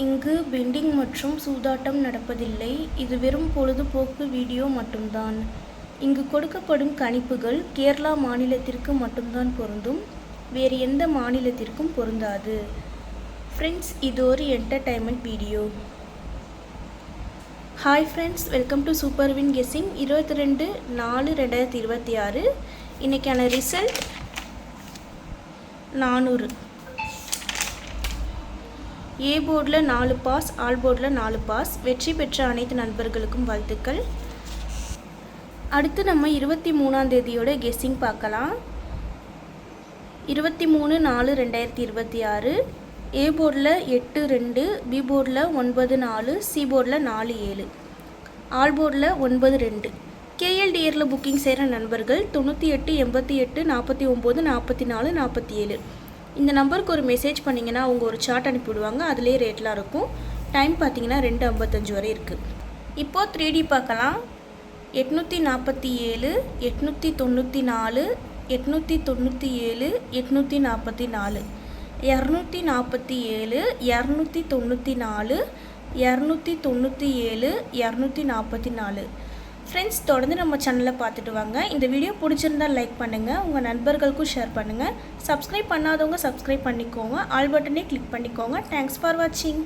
இங்கு பெண்டிங் மற்றும் சூதாட்டம் நடப்பதில்லை. இது வெறும் பொழுதுபோக்கு வீடியோ மட்டும்தான். இங்கு கொடுக்கப்படும் கணிப்புகள் கேரளா மாநிலத்திற்கு மட்டும்தான் பொருந்தும். வேறு எந்த மாநிலத்திற்கும் பொருந்தாது. ஃப்ரெண்ட்ஸ், இது ஒரு entertainment video. Hi friends, welcome to super win guessing. 22/4/2026 இன்றைக்கான ரிசல்ட் 400. ஏ போர்டில் 4 பாஸ், ஆல் போர்டில் 4 பாஸ். வெற்றி பெற்ற அனைத்து நண்பர்களுக்கும் வாழ்த்துக்கள். அடுத்து நம்ம 23ஆம் தேதியோட கெஸ்ஸிங் பார்க்கலாம். 23/4/2026 ஏ போர்டில் 8-2, பி போர்டில் 9-4, சி போர்டில் 4-7, ஆல் போர்டில் 9-2. கேஎல்டிஆரில் புக்கிங் செய்கிற நண்பர்கள் 98 88 49 44 47 இந்த நம்பருக்கு ஒரு மெசேஜ் பண்ணிங்கன்னா அவங்க ஒரு சார்ட் அனுப்பிவிடுவாங்க. அதுலேயே ரேட்லாம் இருக்கும். டைம் பார்த்தீங்கன்னா 2:55 வரை இருக்குது. இப்போது 3D பார்க்கலாம். 847 894 897 844 247 294 297 244. ஃப்ரெண்ட்ஸ், தொடர்ந்து நம்ம சேனலை பார்த்துட்டு வாங்க. இந்த வீடியோ பிடிச்சிருந்தால் லைக் பண்ணுங்கள், உங்கள் நண்பர்களுக்கும் ஷேர் பண்ணுங்கள். சப்ஸ்கிரைப் பண்ணாதவங்க சப்ஸ்கிரைப் பண்ணிக்கோங்க. ஆல் பட்டனே கிளிக் பண்ணிக்கோங்க. தேங்க்ஸ் ஃபார் வாட்சிங்.